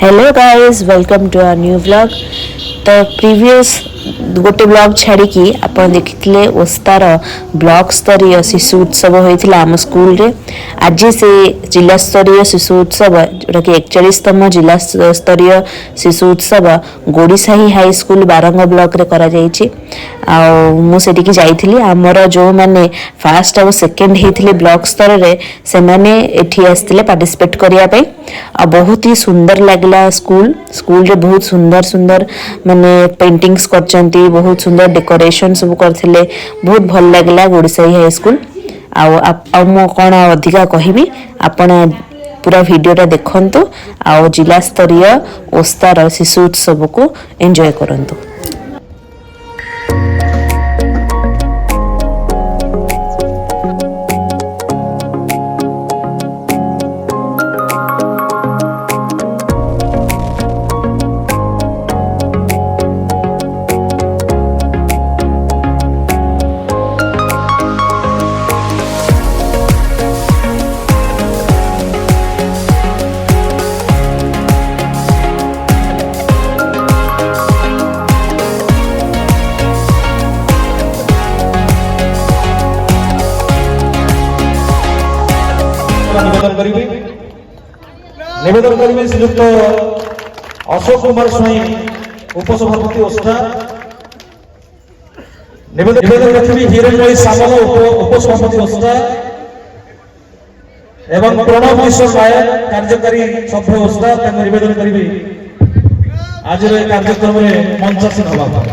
Hello guys, welcome to our new vlog. तो previous गोटे vlog छाड़ी आपण देखिले ओस्तार ब्लॉक स्तरीय शिशु उत्सव होता आम स्कूल रे। आज से जिला स्तरीय शिशु उत्सव जोटा कि 41तम जिला स्तरीय शिशु उत्सव गोड़ीसाही हाई स्कूल बारंग ब्लॉक रे करा जायछि। मुझे जाइली आमर जो मैंने फास्ट और सेकेंड होते ब्लॉक स्तर में से मैंने एठी आसते पार्टिसिपेट करने। बहुत ही सुंदर लगला स्कूल रे बहुत सुंदर सुंदर माने पेंटिंग्स करचंती, बहुत सुंदर डेकोरेशन सब करथिले। बहुत भल लगला गोड़ीसाही हाई स्कूल। मो कौन अधिका कहबी, आपण पूरा वीडियोटा देखंतु आ जिला स्तरीय ओस्तार शिशु उत्सव को एंजॉय करंतु। निवेदन करेंगे श्रीयुक्त अशोक कुमार स्वाई उपसभापति ओष्ठा। निवेदन रखी हिरणमयी सामल उपसभापति ओष्ठा एवं प्रणव किशोर नायक कार्यकारी सभ्य ओष्ठा निवेदन करी आज कार्यक्रम में मंचासीन हवा।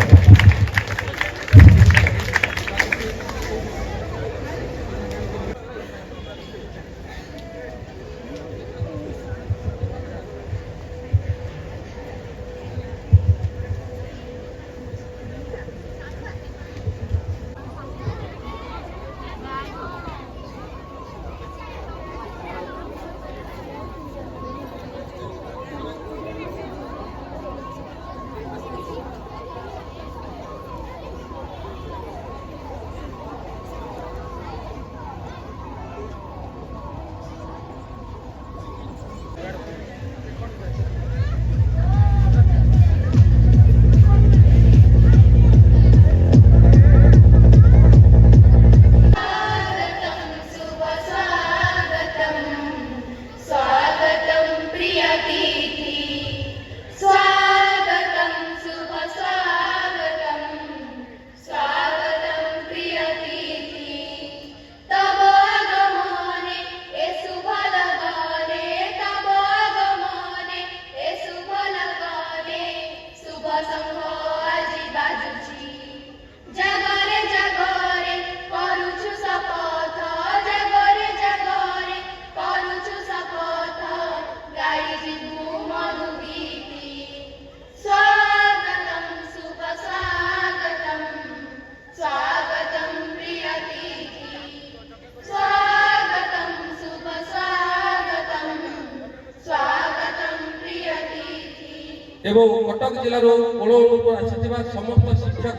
एवं कटक जिलार कोलपुर आसिथिबा समस्त शिक्षक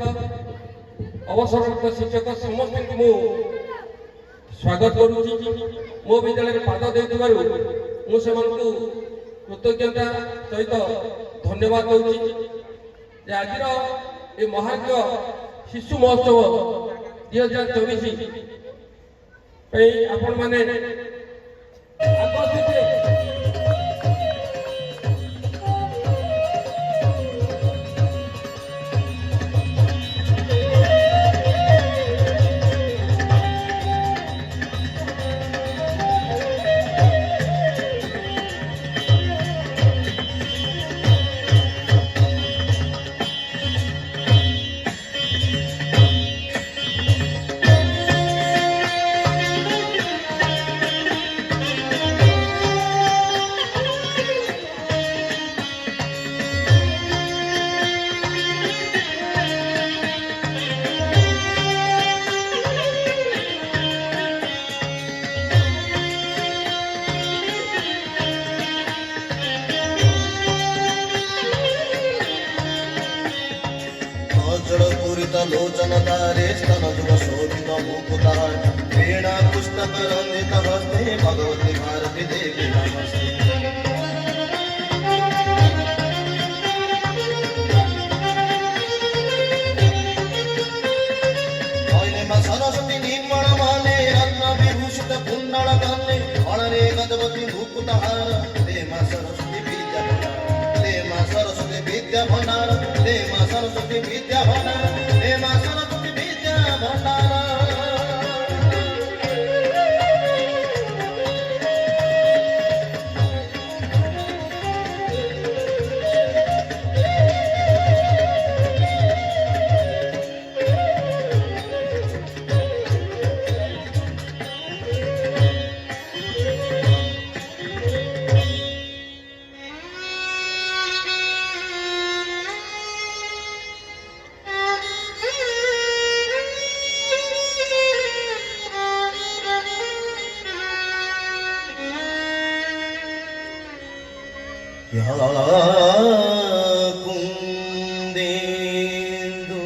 अवसरप्राप्त शिक्षक समस्त मु स्वागत करुछि। मो विद्यालय पाद देउथिबारु मु सेमानकु कृतज्ञता सहित धन्यवाद दउछि जे आजिर ए महाज्ञ शिशु महोत्सव 2024 पे आपण माने आकर्षित लोचन तारे स्तन जुग शोभित मुकुता वीणा पुस्तक रंजित हस्ते भगवती भारती देवी नमस्ते। विद्या भंडार हे मां सरस्वती विद्या भंडार हे मां सरस्वती विद्या भंडार कुंदेन्दु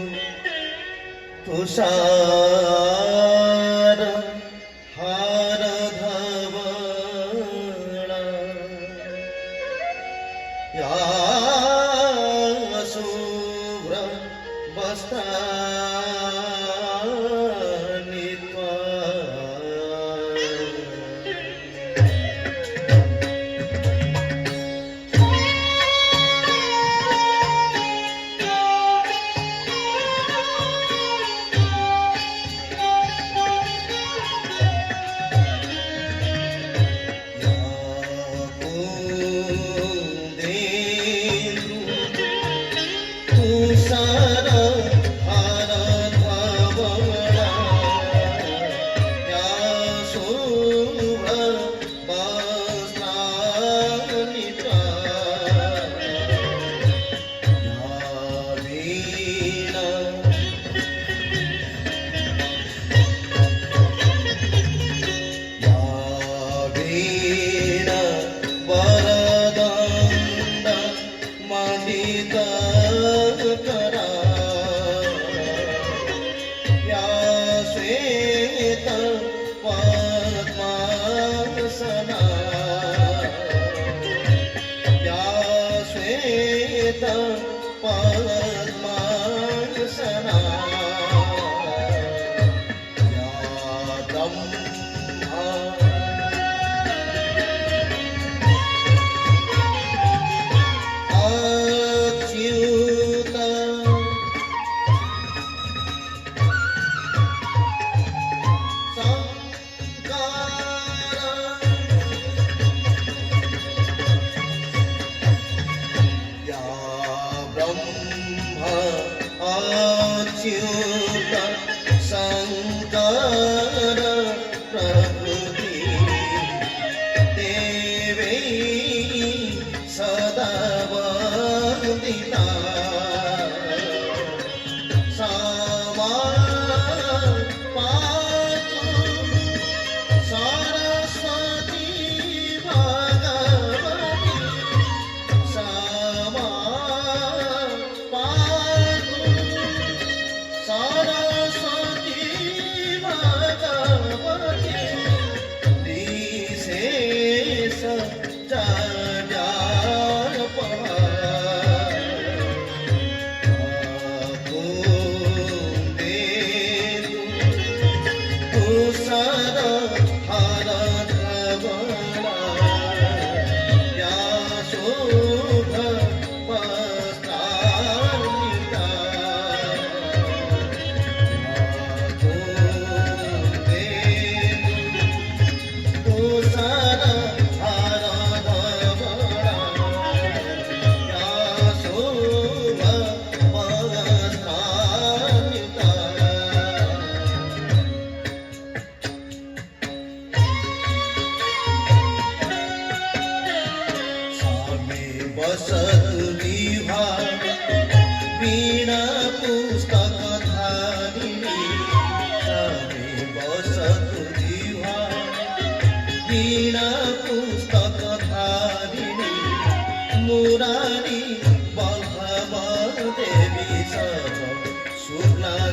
तुषार हार धवला या शुभ्र वस्त्राणि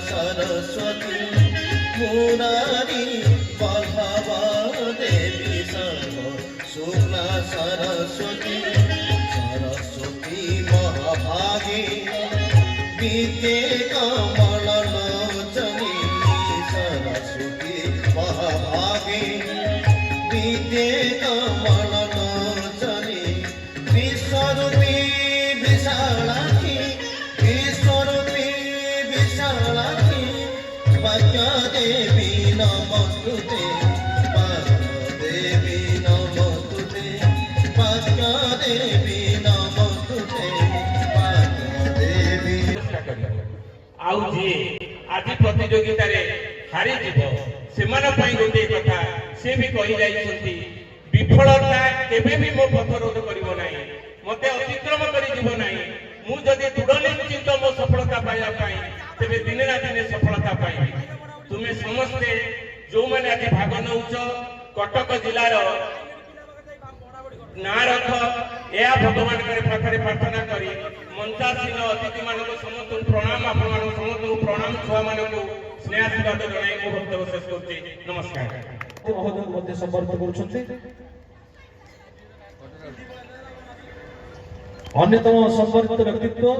सरस्वती मुरारी बल्लभा देवी शुक्ला सरस्वती सरस्वती महाभागे विद्ये कमललोचनी सरस्वती महाभागे विद्ये कमललोचनी विश्वरूपी विशालाक्षी आउ जी आज प्रतियोगिता रे हारी जीव सेमान पई गोटे कथा से भी कहि जाइछंती विफलता केबे भी मो पथ रोध करिवो नाही मते अतिक्रम करि जीव नाही मु जदि दृढ़ निश्चित मो सफलता पाइबा पई तेबे दिने ना दिने सफलता पाइबी तुमे समस्ते जो माने आज भाग नउछ कटक जिल्लार ना रख या भगवान करे पाखरे प्रार्थना करी मंचासीन अतिथि मानक समस्त प्रणाम आपण मानक समस्त प्रणाम छुआ मानक स्नेह आशीर्वाद जणाई मो वक्तव्य शेष करछि नमस्कार महोदय मध्य संपर्क करुछन्ति अन्यतम संपर्कित व्यक्तित्व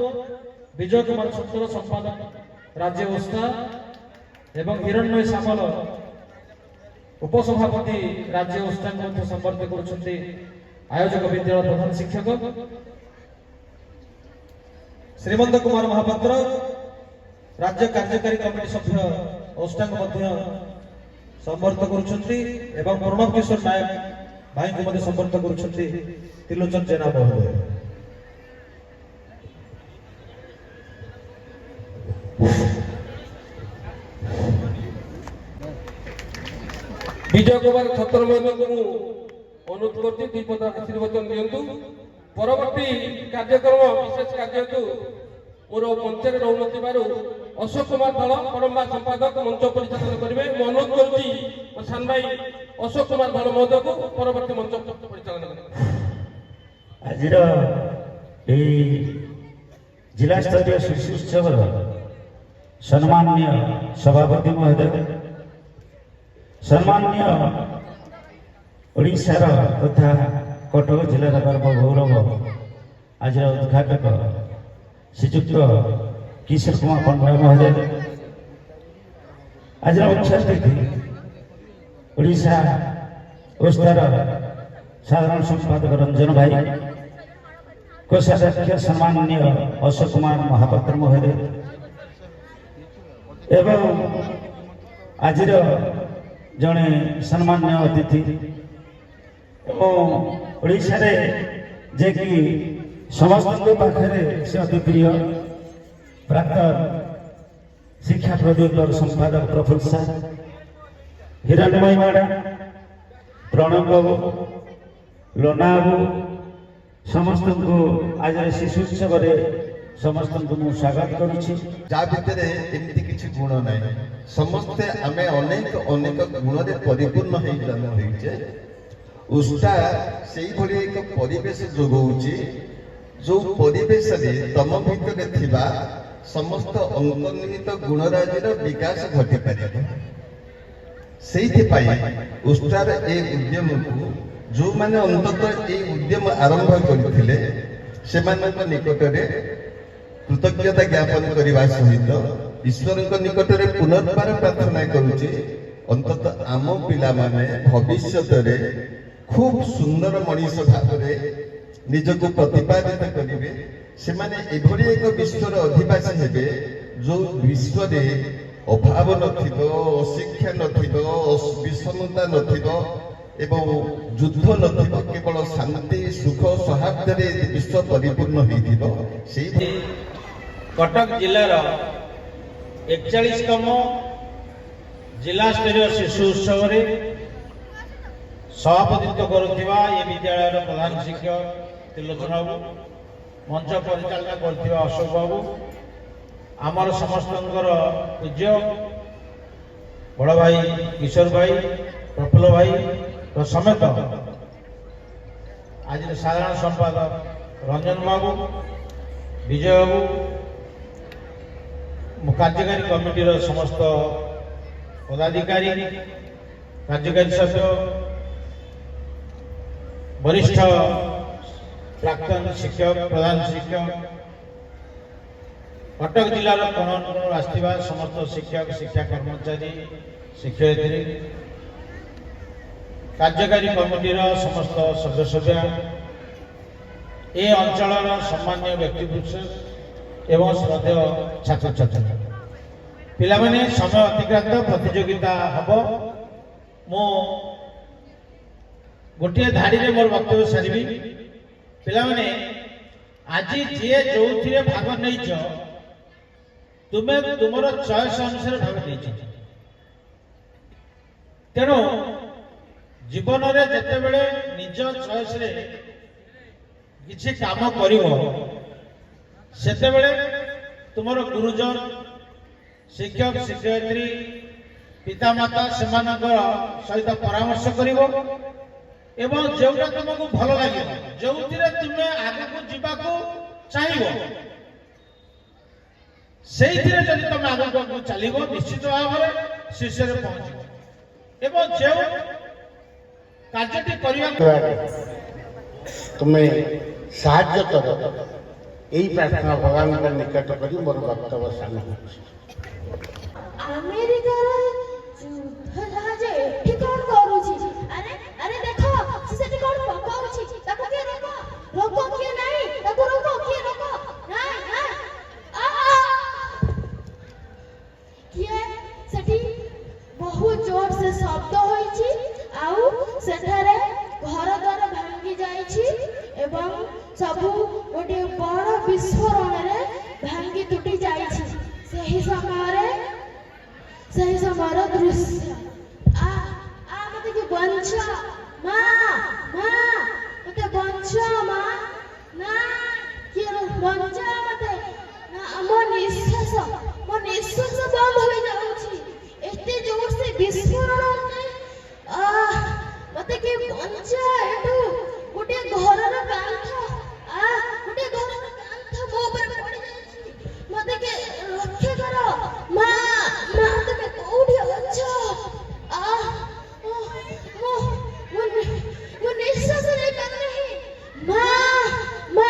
विजय कुमार छत्र संपादक राज्य ओस्ता एवं हिरण्मय सामल उपसभापति राज्य ओस्ता मध्य संपर्क करुछन्ति आयोजक विद्यालय प्रधान शिक्षक श्रीमंत कुमार महापात्र राज्य कार्यकारी कमिटी सभ्य ओस्टांग मध्य संपर्क करुछन्ति एवं प्रणव किशोर नायक भाई को मध्य संपर्क करुछन्ति त्रिलोचन जेना महोदय विजय कुमार छत्र महोदय को अनुरोध करती दुई पद आशीर्वचन दिंतु परवर्ती कार्यक्रम विशेष कार्य हेतु मोर मंच में रहू अशोक कुमार दल परम्बा संपादक मंच परिचालन करेंगे मैं अनुरोध करुँच सान भाई अशोक कुमार दल महोदय को परवर्ती मंच परिचालन करेंगे आज जिला स्तरीय शिशु उत्सव सम्माननीय सभापति महोदय सम्माननीय ओडिशार तथा कटक जिलार गर्व गौरव आज उद्घाटक श्रीजुक्त किशोर कुमार पंडा महोदय आज मुख्य अतिथि ओडिशा ओस्तार साधारण संपादक रंजन भाई कोषाध्यक्ष सम्माननीय अशोक कुमार महापात्र महोदय एवं आज जड़े सम्मान्य अतिथि ओडिशा रे जे कि समस्त पाखरे से अति प्रिय प्राक्तन शिक्षा प्रदीप्तर संपादक प्रफुल्ल साह हिरण्मय मैडम प्रणव बाबू लोना बाबू समस्त को आज शिशु उत्सव समस्त को स्वागत करुछि जा भितर एमती किछि गुण नै समस्ते आमे अनेक अनेक गुण रे परिपूर्ण हे जन्म होइछे उष्टा सेही भली एक परिवेश जोगौछि जो परिवेश रे तम भितर थिबा समस्त अंतर्निहित गुणराजिर विकास घटी पारे सेही पाई उष्टार ए उद्यम को जो माने अंततः ए उद्यम आरंभ करथिले सेमानक निकटरे कृतज्ञता ज्ञापन करने सहित ईश्वर निकट में पुनर्बार प्रार्थना करुचे अंततः आम पिला माने भविष्य खूब सुंदर मनीष भाव निजक प्रतिपादित करेंगे से माने एभली एक विश्वर अधिवासी हेबे जो विश्व अभाव नथिबो अशिक्षा नथिबो विषमता नथिबो एवं युद्ध नथिबो केवल शांति सुख सौहार्द विश्व परिपूर्ण होइथिबो सेही कटक जिलार 41तम जिला स्तरीय शिशु उत्सव रे सभापतित्व करुवा ये विद्यालय प्रधान शिक्षक त्रिलोचन बाबू मंच परिचालना करुवा अशोक बाबू आमर समस्त पूज्य बड़ भाई किशोर भाई प्रफुल्ल भाई तो समेत आज साधारण संपादक रंजन बाबू विजय बाबू कार्यकारी कमिटीर समस्त पदाधिकारी कार्यकारी सभ्य वरिष्ठ प्राक्तन शिक्षक प्रधान शिक्षक कटक जिलार कोण अनुकोण आसथिबा समस्त शिक्षक शिक्षा कर्मचारी शिक्षयित्री कार्यकारी कमिटीर समस्त सदस्य ए अंचल सम्मान्य व्यक्तिविशेष एवं श्रद्धेय छात्र छात्री पिला माने समय अतिक्रांत प्रतियोगिता हम मो गोटे धाड़ी में मोर वक्तव्य सारी पिला माने आज जी जो भाग नहीं तुमे तुमर चॉइस अनुसार भाग देछ तेणु जीवन रे जते बेले निज चॉइस रे किछि काम करिवो सेते बेले तुमर गुरुजन शिक्षक शिक्षयित्री पितामाता सेमानकर सहित परामर्श करिवो एवं जोटा तुमको भल लगे जो तुमे आगू जीवाकू चाहिए से तुम आगू चलो निश्चित भाव में शीर्ष में पहुंच एवं जो कार्यटी तुम्हें साहाଯ୍ୟ कर यही प्रार्थना भगवान का निकट करी मोर वक्तव्य सामने अमेरिकार युद्ध जहाज एठी कोन करूची अरे अरे देखो सेठी कोन पकाउची ताको के रोको रोको के नहीं ताको रोको के रोको नहीं नहीं किए सेठी बहुत जोर से शब्द होईची आउ सेठारे घर द्वार भांगी जाईची एवं सबु गोटे बड़ विस्फोरण रे भांगी टूटी जाईची सही समय दृश्य आ मते कि बंच मां मते बंच मां ना कि बंच मते ना मो निश्वास बंद हो जाउची एते जोर से विस्फोरण होते मते कि बंच एटू गोटे घरर कांथ गोटे घरर कांथ मो ऊपर पड़ी जाउची मते कि रक्षा करो मां तुमे कोठी अछो वो निश्वास नहीं कर रही मां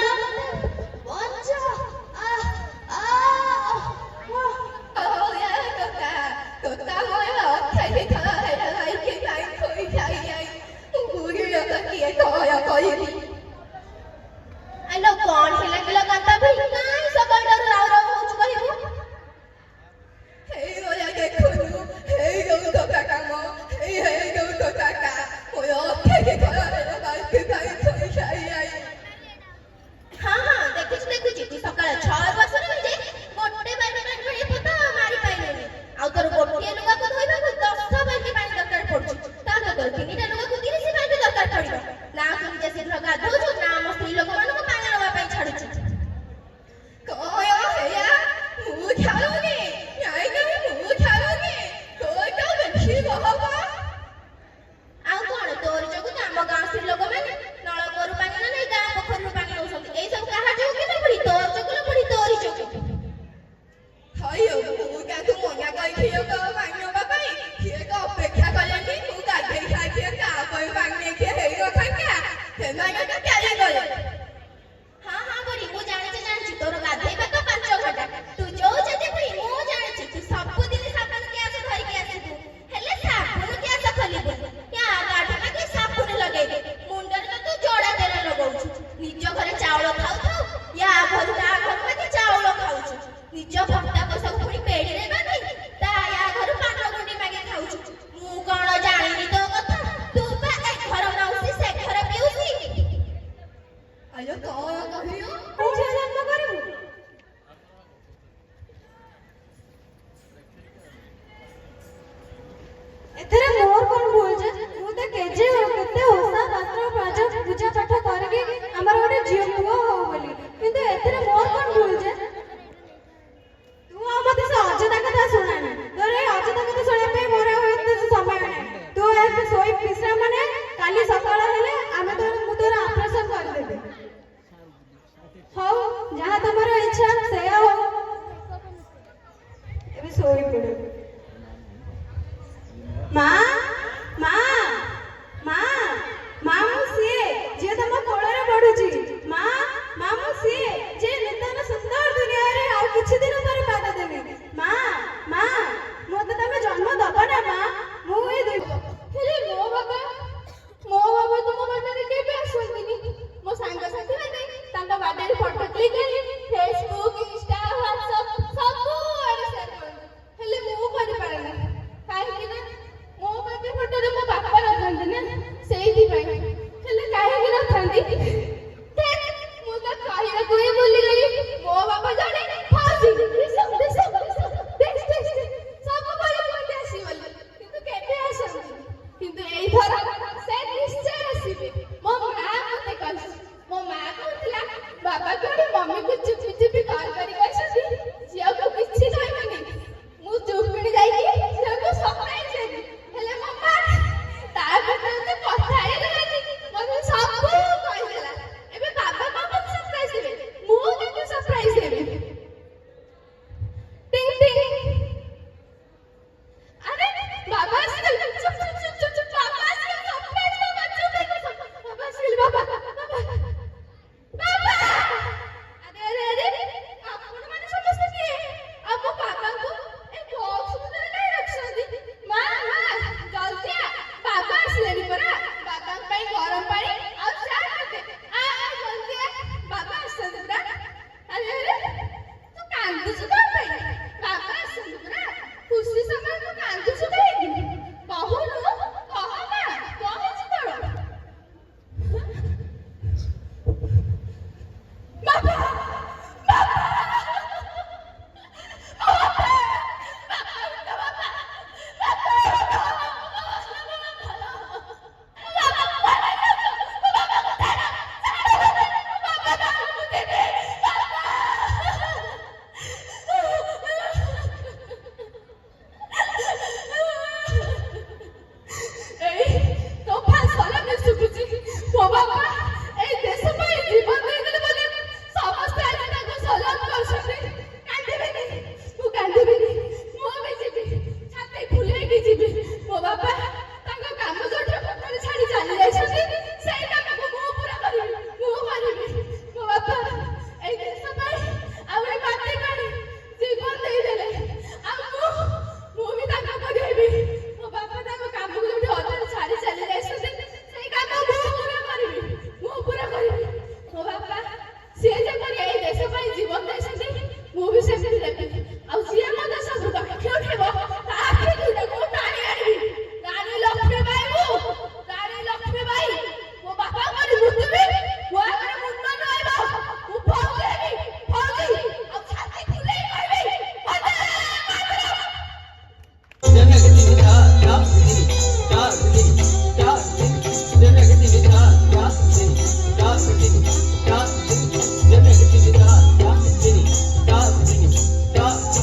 बंचो Tota moja otteļi kāja laiki kai koi kai Guri loka kiye koya koyini Alo कौन हिला किला करता भाई काई सकाळ डर राव राव होच कहिबो Hey oya देखुनु Hey गौ तो काका मो Hey गौ तो काका मोया otteļi kāja laiki kai koi kai हां देखुची तू सकाळ 6 वर्ष रे जे मोटे बाई बाई पता मारी पाइलेनी आउ तोर गोटिए लुगा को धोइबा को 10 बाल्टी पानी दरकार पड़छ ता तोर तिनिटा लुगा को 30 बाल्टी दरकार पड़िबो ना तुम जे शीघ्र गाधोछु ना हम स्त्री लोक मान को पानी लगा पाई छाडुछु कयो हेया मु छाडुनी याई कभी मु छाडुनी तोय तो देखि बहबा आउ कोन तोर जगु हम गां स्त्री लोक माने नळ कोरु पानी ना नहीं गां पोखरु पानी नउसंती एई सब कहा जो कि ना पड़ी तोर जगु पड़ी तोरी जगु हायो मु का तू मोया कई खियो को पानी बाबाई खिए को अपेक्षा कलेनी मु गाधे खाइ के का कोई पानी के हेरो खाका तेना का क्या गले हां बड़ी मु जाने तोर गाधे बा तो 5 घंटा तू जो जते बड़ी मु जाने तू सब दिन साबुन के आसे धरि के आसे तू हेले साबुन के आसे खली दे या गाठ में के साबुन लगे दे मुंडर में तू जोड़ा तेल लगाउछु निज घरे चावल खाउ खाउ या घर में के चावल खाउछु निज भक्ता को सब पुणी पेड़ी रे बांधी ता या घर पान गुंडी मागे खाउछु मु कोन जानिनी तो कथा तू बा एक घर नउसी से घर पिउसी आयो कोन कहियो पूजा जन्म करू एथरे मोर कोन बोल जे मु त केजे केते होसा पात्र प्राज पूजा पाठ करके हमर ओटे जीव पुओ हो बोली किंतु एथरे मोर कोन बोल जे तू मते से अजदा कथा सुनानी तोरे अजदा कथा सुने पे मोर होते समय नहीं तू ए सोई विश्राम माने काली सकाळ हेले आमे तो मु तोरा ऑपरेशन कर देबे हो जहां तमरो इच्छा से हो एबे सोई पड़े मां मु सिए जे तम कोळरे पडुची मां मु सिए जे नितन सुंदर दुनिया रे आ किछि दिन पर पाद देबे मां मोते तमे जन्म दबा ना मां मु ए दे हेले मो बाबा तुम बाटे के भी आसुनी मो संग साथी माने तांका बाटे फोटो क्लिक करी फेसबुक इंस्टा व्हाट्सएप सब आरे शेयर कर हेले मु करि पारे ना काहे कि ना मो बाटे फोटो रे मो बापा रखंदी ना सेही थी भाई हेले काहे कि रखंदी मु तो कहिरा कोई बोली गई मो बापा जाने फांसी सब बाबा मम्मी को चुपी चुपी कॉल करी कहछथि झिया को किछि कहबनी मु चुपी जाईकी झिया को सरप्राइज देबी हेले मम्मा तापर तो କଥା हेले मते सब कहि देला एबे बाबा बाबा सरप्राइज देबे मु केते सरप्राइज देबी टिंग टिंग अरे बाबा से चुप चुप चुप चुप चुप बाबा से सरप्राइज बाबा चुप बाबा से बाबा बाबा अरे अरे अरे आपण माने समझते किए अब बाबा को एक बॉक्स में नहीं रख सकती मां जल्दी आ बाबा आसलेनी परा बाबा पे गरम पानी और चाय दे आ जल्दी आ बाबा आसलेनी परा अरे अरे तू कांदू सुदा पे बाबा आसलेनी परा खुशी समय तू कांदू सुदा बहुनु कह ना कहछि तोड़ बाबा Yeah.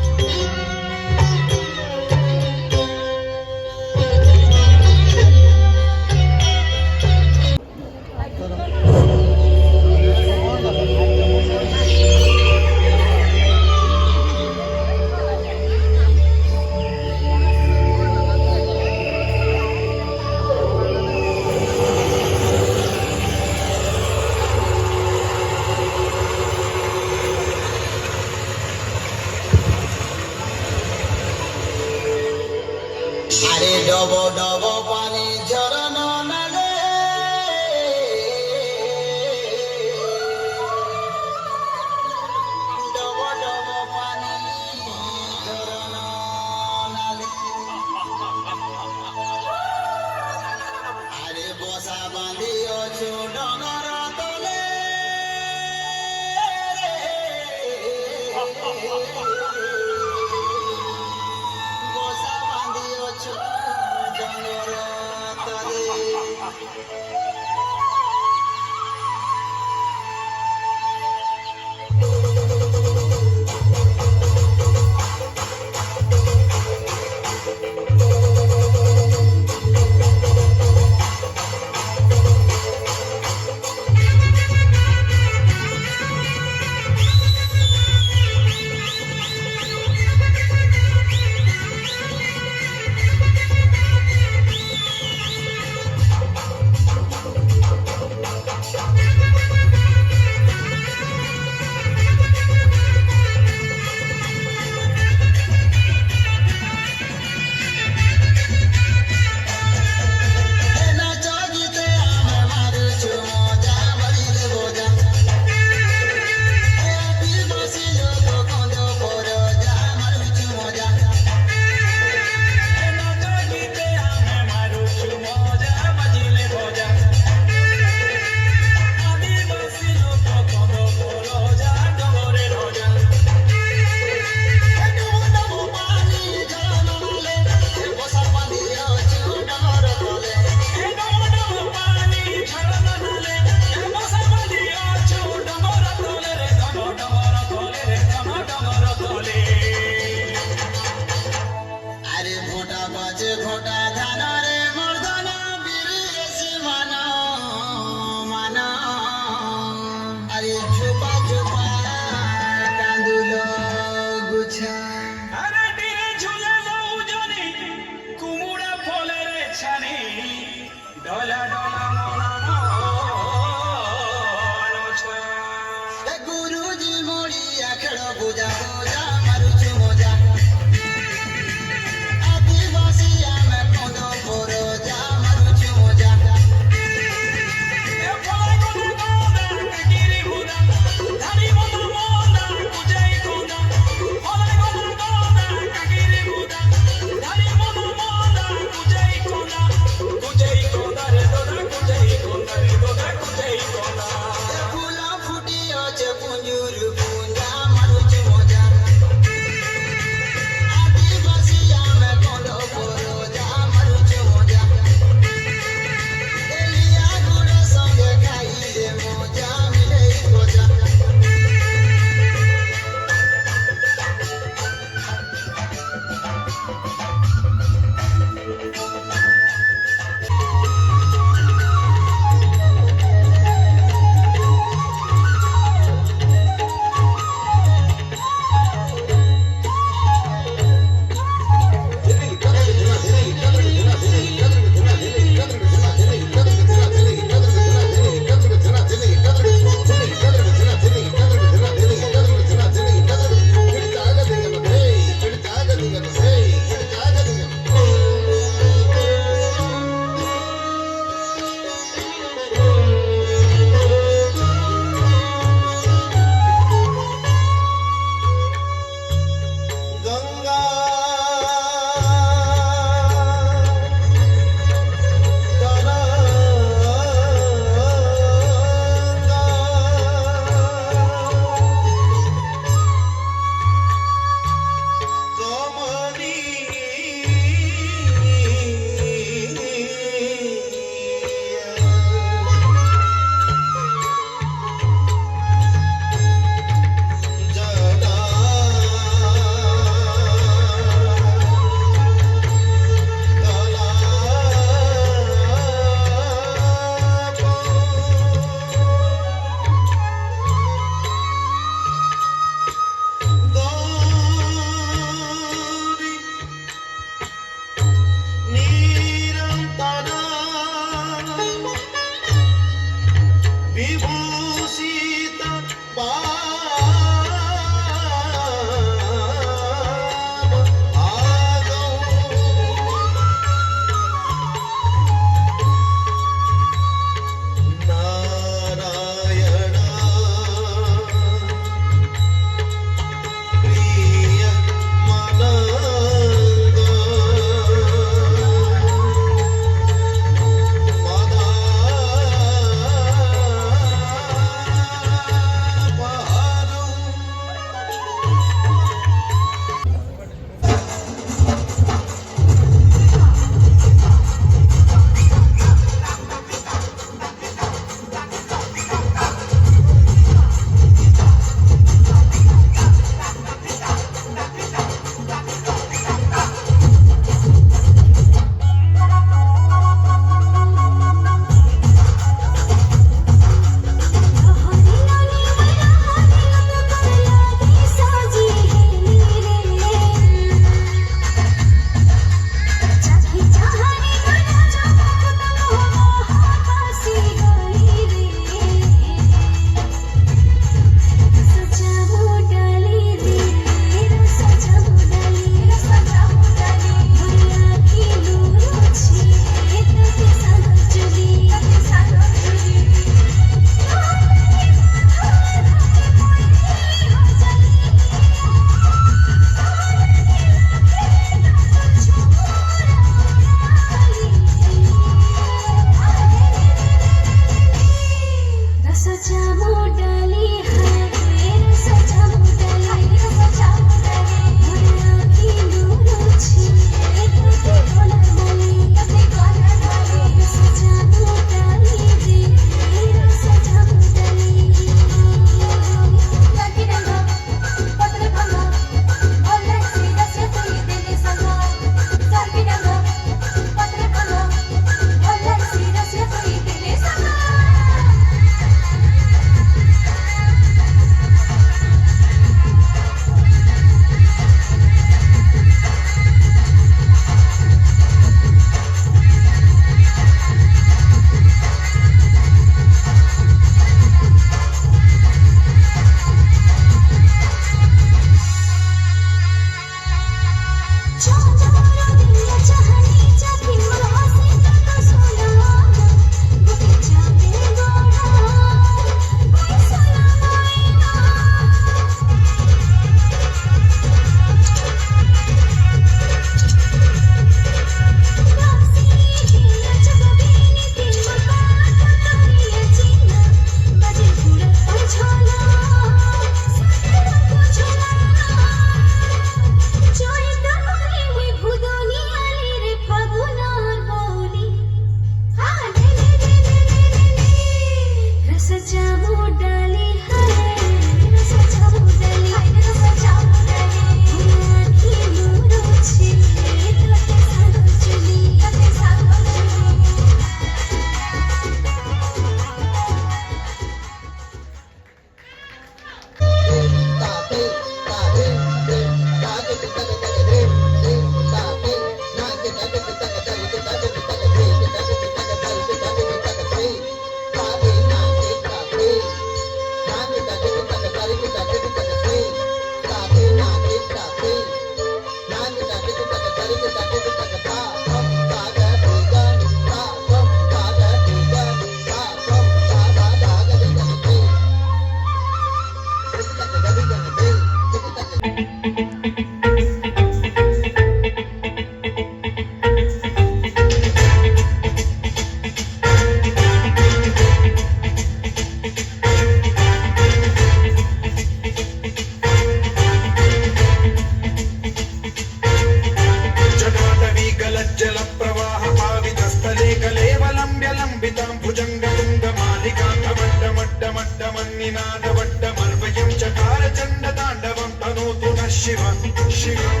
तुङ्गमालिकान्तमड्डमड्डमड्डमन्निनादवड्डमर्वयं चकार चण्डताण्डवं तनोतु नः शिवं शिवं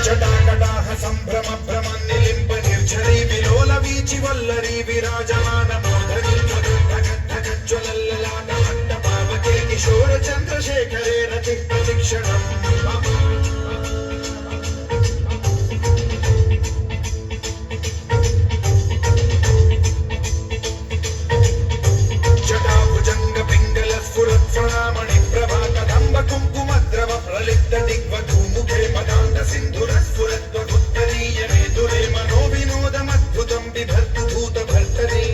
जटाकटाह सम्भ्रम भ्रमन्निलिम्ब निर्झरी विलोल वीचि वल्लरी विराजमान मोदनी ज्वलल्ललाट पावके किशोर चन्द्रशेखरे रति प्रतिक्षणम् जटाभुजङ्ग पिङ्गल स्फुरत्फणामणि प्रभा कदम्ब कुङ्कुमद्रव प्रलिप्त दिग्वधूमुखे पदान्त सिन्धुर स्फुरत्वगुत्तरीय मेदुरे मनो विनोदमद्भुतं बिभर्तु भूत भर्तरि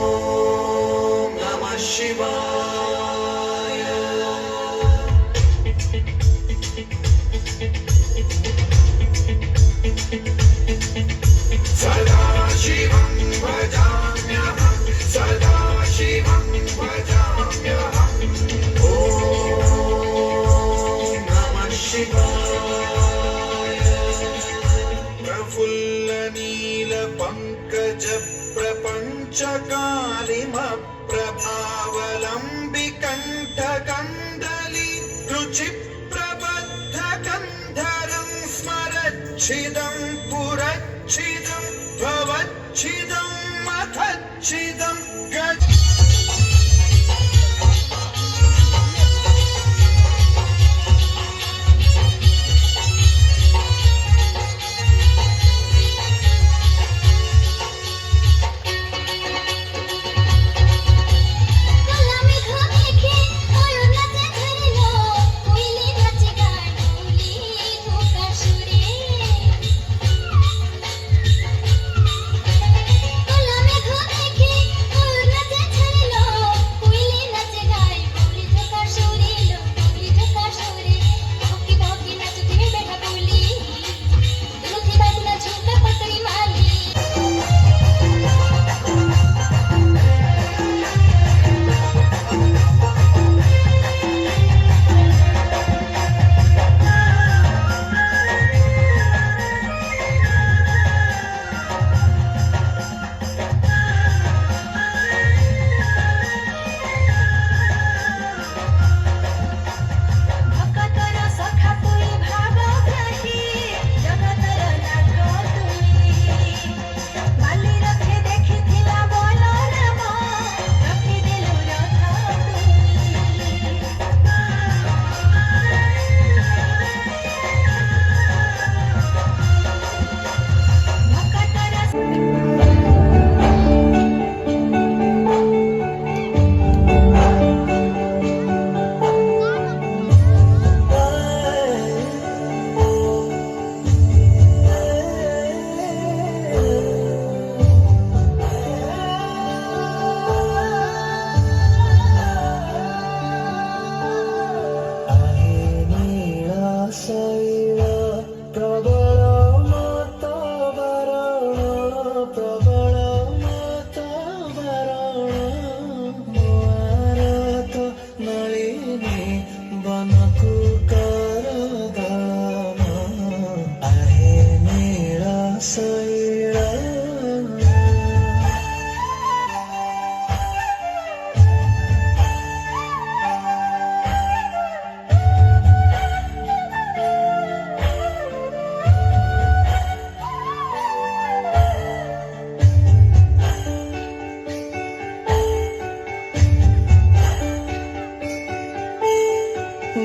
ॐ नमः शिवाय सदा शिवं भजाम्यहं सदा शिवं भजाम्यहं ॐ नमः शिवाय प्रफुल्लनीलपङ्कज प्रपञ्चकालिमप्रभावलम्बिकण्ठकन्दली रुचिप्रबद्धकन्धरं स्मरच्छिदं पुरच्छिदं भवच्छिदं मथच्छिदं गज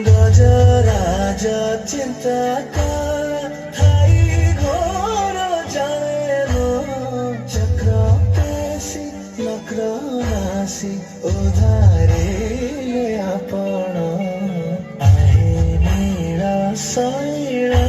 गजराज चिंता का थाई घोर जानो चक्र पेशी नक्र नासी उधारे आपण आहे नीला शैला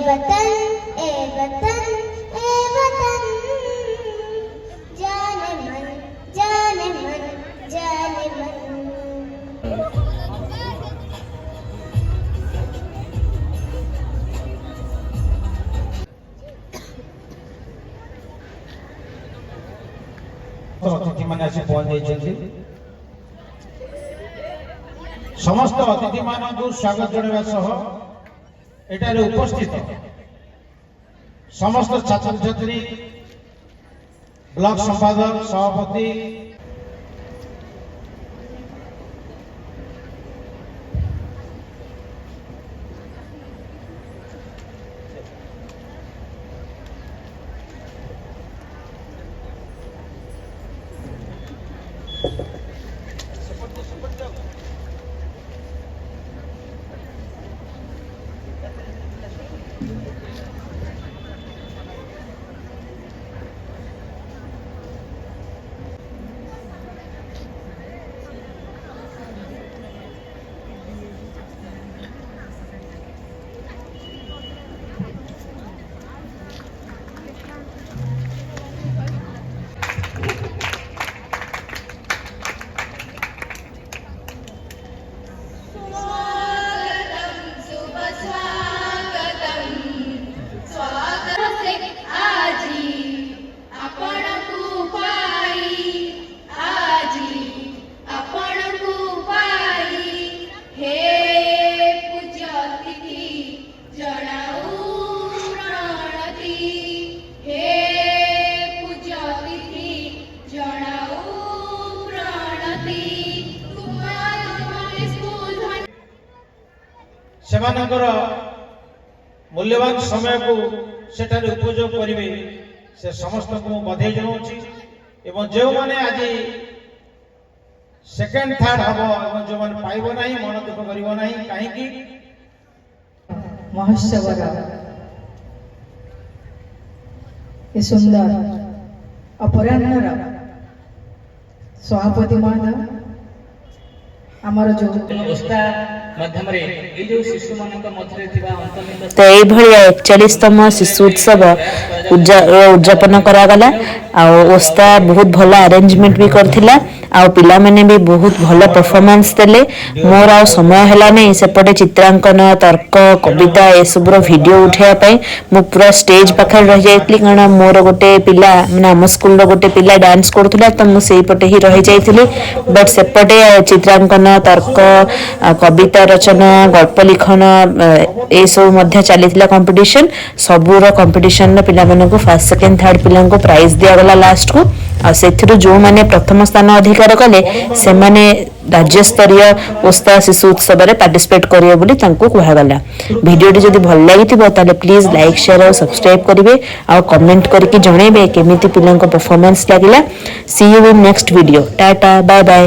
वतन ए वतन ए वतन जाने मन जाने मन जाने मन। अतिथि मैंने आसी पहुंची समस्त अतिथि मानक स्वागत जनावा सह एटारे उपस्थित समस्त छात्र छात्री ब्लॉक संपादक सभापति सेमानकर मूल्यवान समय को सेठारे उपयोग करेंगे से समस्त को बधाई जनाऊँगी एवं जो मैंने आज सेकेंड थर्ड हम एवं जो मैंने पाइब ना मन दुख कर कहीं महोत्सव सुंदर अपराह्न सभापति महोदय आमर जो तो यही 41तम शिशु उत्सव उद्यापन करागला ओस्ता बहुत भल अरेंजमेंट भी करथिला पिला माने भी बहुत भल परफॉर्मेंस देले मोर आ समय हला नै सेपटे चित्रांकन तर्क कविता ए सब रो वीडियो उठाया पई मु पूरा स्टेज पाखर रह जाइतली कारण मोर गोटे पिला माने हम स्कूल रो गोटे पिला डांस करथुला त मु सेही पटे ही रह जाइतली बट सेपटे चित्रांकन तर्क कविता रचना गल्प लिखन ए सब मध्य चलीथिला कंपटीशन सबुर कंपटीशन पिला माने को फर्स्ट सेकंड थर्ड पिला को प्राइज दिया गला लास्ट को आ सेथिरु जो माने प्रथम स्थान अधिकार कले से माने राज्य स्तरीय ओस्ता शिशु उत्सव रे पार्टिसिपेट करियो बोली तांको कहवा गला वीडियो टी जदी भल लागिथिबो ताले प्लीज लाइक शेयर और सब्सक्राइब करिवे आ कमेंट करके जणेबे केमिति पिलांको परफॉर्मेंस लागिला see you in next video tata bye bye.